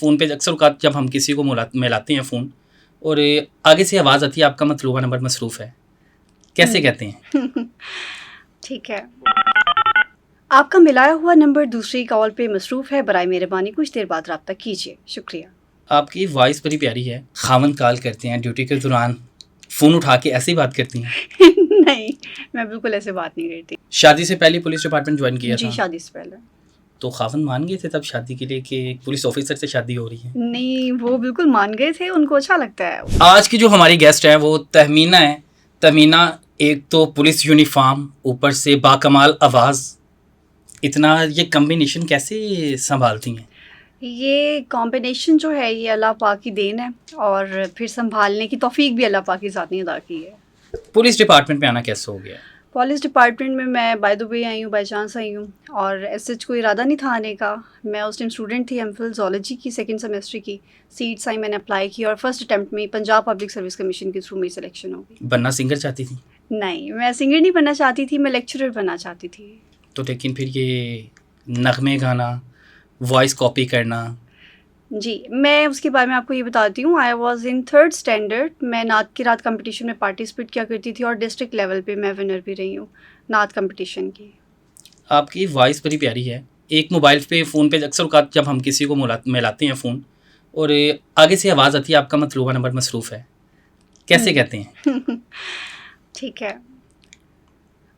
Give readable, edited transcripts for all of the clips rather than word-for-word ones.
Phone पे अक्सर औक़ात जब हम किसी को मिलाते हैं फ़ोन और आगे से आवाज़ आती है आपका मतलूबा नंबर मसरूफ़ है, कैसे कहते हैं? ठीक है। आपका मिलाया हुआ नंबर दूसरी कॉल पे मसरूफ़ है, बराए मेहरबानी कुछ देर बाद राब्ता कीजिए। शुक्रिया। आपकी वॉइस बड़ी प्यारी है। ख़ावंद कॉल करते हैं ड्यूटी के दौरान, फ़ोन उठा के ऐसे ही बात करती हैं? नहीं, मैं बिल्कुल ऐसे बात नहीं करती। शादी से पहले पुलिस डिपार्टमेंट ज्वाइन किया था? जी, शादी से पहले। तो ख़ावंद मान गए थे तब शादी के लिए कि एक पुलिस ऑफिसर से शादी हो रही है? नहीं, वो बिल्कुल मान गए थे, उनको अच्छा लगता है। आज की जो हमारी गेस्ट है वो तहमीना है। तहमीना एक तो पुलिस यूनिफॉर्म, ऊपर से बाकमाल आवाज़, इतना ये कम्बिनेशन कैसे संभालती हैं? ये कॉम्बिनेशन जो है ये अल्लाह पाक की देन है और फिर संभालने की तौफीक भी अल्लाह पाक की ज़ात ने अदा की है। पुलिस डिपार्टमेंट में आना कैसे हो गया? पुलिस डिपार्टमेंट में मैं बाय द वे आई हूँ, बाय चांस आई हूँ और ऐसे कोई इरादा नहीं था आने का। मैं उस टाइम स्टूडेंट थी एमफिल ज़ूलॉजी की सेकंड सेमेस्टर की, सीट्स आई, मैंने अप्लाई की और फर्स्ट अटेम्प्ट में पंजाब पब्लिक सर्विस कमीशन के थ्रू मेरी सिलेक्शन हो गई। बनना सिंगर चाहती थी? नहीं, मैं सिंगर नहीं बनना चाहती थी, मैं लेक्चरर बनना चाहती थी। तो लेकिन फिर ये नगमे गाना, वॉइस कॉपी करना? जी, मैं उसके बारे में आपको ये बताती हूँ। I was in 3rd standard. मैं नात की रात कंपटीशन में पार्टिसिपेट किया करती थी और डिस्ट्रिक्ट लेवल पे मैं विनर भी रही हूँ नात कंपटीशन की। आपकी वॉइस बड़ी प्यारी है। एक मोबाइल पे फ़ोन पे अक्सर औक़ात जब हम किसी को मिलाते हैं फ़ोन और आगे से आवाज़ आती है आपका मतलूबा नंबर मसरूफ़ है, कैसे कहते हैं? ठीक है।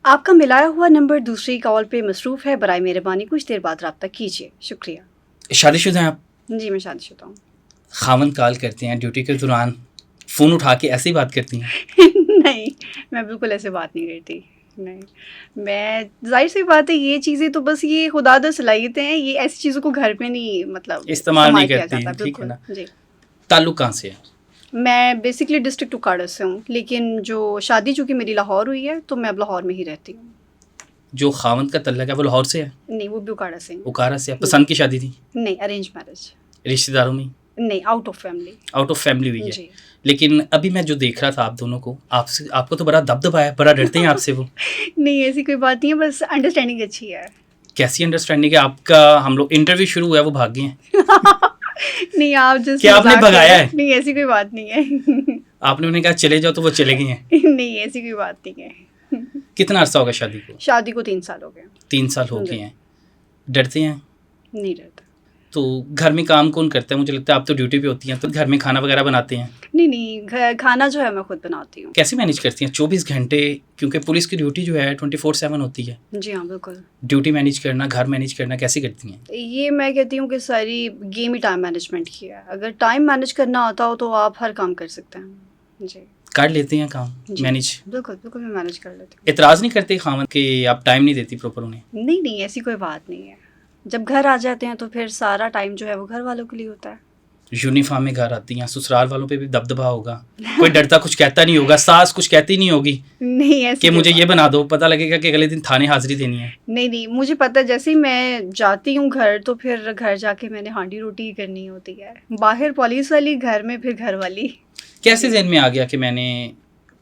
आपका मिलाया हुआ नंबर दूसरी कॉल पे मसरूफ़ है, बराए मेहरबानी कुछ देर बाद राब्ता कीजिए। शुक्रिया। शादीशुदा हैं आप? जी, मैं शादीशुदा हूँ। ख़ावंद कॉल करते हैं ड्यूटी के दौरान, फ़ोन उठा के ऐसे ही बात करती हैं? नहीं, मैं बिल्कुल ऐसे बात नहीं करती। नहीं, मैं ज़ाहिर-सी बात है ये चीज़ें तो बस ये खुदादा सलाहियतें हैं, ये ऐसी चीज़ों को घर पे नहीं मतलब इस्तेमाल नहीं किया करती, जाता। ठीक है बिल्कुल, ना? जी। ताल्लुक़ कहाँ से है? मैं बेसिकली डिस्ट्रिक्ट उकाड़ा से हूँ, लेकिन जो शादी चूँकि मेरी लाहौर हुई है, तो मैं अब लाहौर में ही रहती हूँ। जो ख़ावंद का तल्लक़ है वो लाहौर से है? नहीं, वो भी उकाड़ा से ही है। उकाड़ा से है। पसंद की शादी थी? नहीं, अरेंज मैरिज। रिश्तेदारों में? नहीं, out of family. Out of family हुई है। जी। लेकिन अभी मैं जो देख रहा था आप दोनों को, आपसे आपको तो बड़ा दबदबा है, बड़ा डरते हैं आपसे वो। नहीं, ऐसी कोई बात नहीं है, बस अंडरस्टैंडिंग अच्छी है। कैसी अंडरस्टैंडिंग है आपका? हम लोग इंटरव्यू शुरू हुआ है वो भाग गए हैं। नहीं, आप जस्ट क्या आपने मज़ाक कर भगाया रहे हैं। है? नहीं, ऐसी कोई बात नहीं है। आपने उन्हें कहा चले जाओ तो वो चले गए हैं। नहीं, ऐसी कोई बात नहीं है। कितना अरसा होगा शादी को? शादी को 3 साल हो गए। 3 साल हो जी। गए हैं। डरते हैं? नहीं डरता। तो घर में काम कौन करता है? मुझे लगता है आप तो ड्यूटी पे होती हैं, तो घर में खाना वगैरह बनाते हैं? नहीं, खाना जो है मैं खुद बनाती हूँ। कैसे मैनेज करती हैं 24 घंटे? क्योंकि पुलिस की ड्यूटी जो है 24/7 होती है। जी हाँ, बिल्कुल। ड्यूटी मैनेज करना, घर मैनेज करना कैसे करती हैं? ये मैं कहती हूँ कि सारी गेम ही टाइम मैनेजमेंट की है। अगर टाइम मैनेज करना आता हो तो आप हर काम कर सकते हैं। जी। कर लेते हैं काम जी। मैनेज? बिल्कुल, बिल्कुल मैं मैनेज कर लेती हूँ। एतराज़ नहीं करते ख़ावंद कि आप टाइम नहीं देती प्रॉपर उन्हें? नहीं, ऐसी कोई बात नहीं है। जब घर आ जाते हैं तो फिर सारा टाइम जो है वो घर वालों के लिए होता है। यूनिफॉर्म में घर आती हैं, ससुराल वालों पे भी दबदबा होगा, कोई डरता कुछ कहता नहीं होगा, सास कुछ कहती नहीं होगी नहीं, ऐसी कि कोई मुझे बात ये बना दो, पता लगेगा कि अगले दिन थाने हाजिरी देनी है? नहीं, मुझे पता है जैसे ही मैं जाती हूँ घर तो फिर घर जाके मैंने हांडी रोटी ही करनी होती है। बाहर पुलिस वाली, घर में फिर घर वाली। कैसे ज़हन में आ गया कि मैंने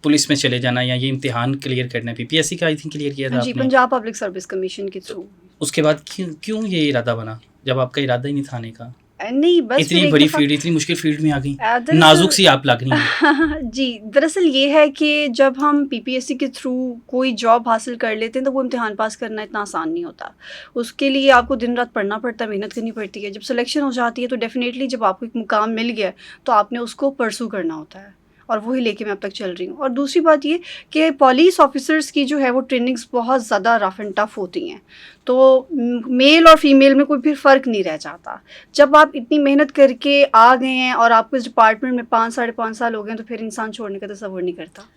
पुलिस में चले जाना या ये इम्तिहान क्लियर करना है? पीपीएससी का आई थिंक क्लियर किया था जी, आपने। पंजाब पब्लिक सर्विस कमीशन के थ्रू। उसके बाद क्यों ये इरादा बना, जब आपका इरादा ही नहीं था आने का? नहीं, बस इतनी फिर एक बड़ी दफ़ा फील्ड, इतनी मुश्किल फील्ड में आ गई, दरअसल नाजुक सी आप लग रही हैं। जी, दरअसल ये है कि जब हम पीपीएससी के थ्रू कोई जॉब हासिल कर लेते हैं तो वो इम्तिहान पास करना इतना आसान नहीं होता। उसके लिए आपको दिन रात पढ़ना पड़ता है, मेहनत करनी पड़ती है। जब सिलेक्शन हो जाती है तो डेफ़िनेटली जब आपको एक मुकाम मिल गया तो आपने उसको परस्यू करना होता है और वही लेके मैं अब तक चल रही हूँ। और दूसरी बात ये कि पुलिस ऑफिसर्स की जो है वो ट्रेनिंग्स बहुत ज़्यादा रफ़ एंड टफ़ होती हैं, तो मेल और फीमेल में कोई फिर फ़र्क नहीं रह जाता। जब आप इतनी मेहनत करके आ गए हैं और आपको इस डिपार्टमेंट में 5 साढ़े 5 साल हो गए हैं तो फिर इंसान छोड़ने का तसव्वुर नहीं करता।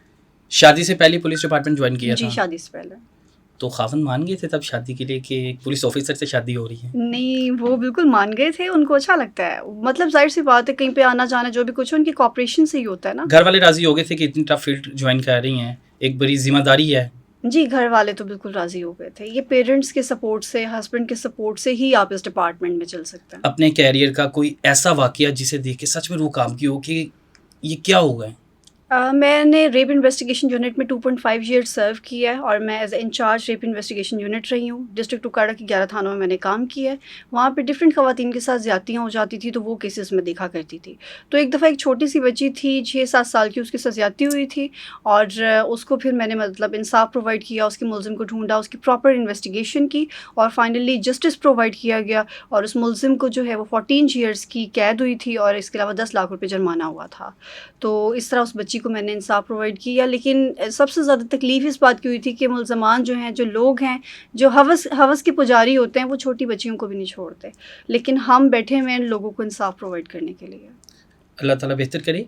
शादी से पहले पुलिस डिपार्टमेंट ज्वाइन किया जी, था? शादी से पहले। तो ख़ावंद मान गए थे तब शादी के लिए कि एक पुलिस ऑफिसर से शादी हो रही है? नहीं, वो बिल्कुल मान गए थे, उनको अच्छा लगता है। मतलब ज़ाहिर-सी बात है कहीं पे आना-जाना जो भी कुछ है उनकी कोऑपरेशन से ही होता है ना। घर वाले राज़ी हो गए थे कि इतनी टफ फील्ड ज्वाइन कर रही हैं, एक बड़ी ज़िम्मेदारी है? जी, घर वाले तो बिल्कुल राज़ी हो गए थे। ये पेरेंट्स के सपोर्ट से, हस्बैंड के सपोर्ट से ही आप इस डिपार्टमेंट में चल सकते हैं। अपने कैरियर का कोई ऐसा वाक़या जिसे देख के सच में रूह काँप गई हो कि ये क्या हो गया है? میں نے ریپ انویسٹیگیشن یونٹ میں 2.5 ایئر سرو کیا ہے اور میں as a incharge rape investigation unit رہی ہوں. ڈسٹرکٹ اکاڑا کی 11 تھانوں میں میں نے کام کیا ہے. وہاں پہ ڈفرینٹ خواتین کے ساتھ زیادتیاں ہو جاتی تھی تو وہ کیسز میں دیکھا کرتی تھی. تو ایک دفعہ ایک چھوٹی سی بچی تھی 6-7 سال کی, اس کے ساتھ زیادتی ہوئی تھی اور اس کو پھر میں نے مطلب انصاف پرووائڈ کیا, اس کے ملزم کو ڈھونڈا, اس کی پراپر انویسٹیگیشن کی اور فائنلی جسٹس پرووائڈ کیا گیا اور اس ملزم کو جو ہے وہ 14 ایئرس کی قید ہوئی تھی اور اس کے علاوہ 10 لاکھ روپے جرمانہ ہوا تھا. تو اس طرح اس بچی کو میں نے انصاف پرووائڈ کیا. لیکن سب سے زیادہ تکلیف اس بات کی ہوئی تھی کہ ملزمان جو ہیں, جو لوگ ہیں, جو ہوس کے پجاری ہوتے ہیں, وہ چھوٹی بچیوں کو بھی نہیں چھوڑتے. لیکن ہم بیٹھے ہوئے ہیں لوگوں کو انصاف پرووائڈ کرنے کے لیے. اللہ تعالیٰ بہتر کرے.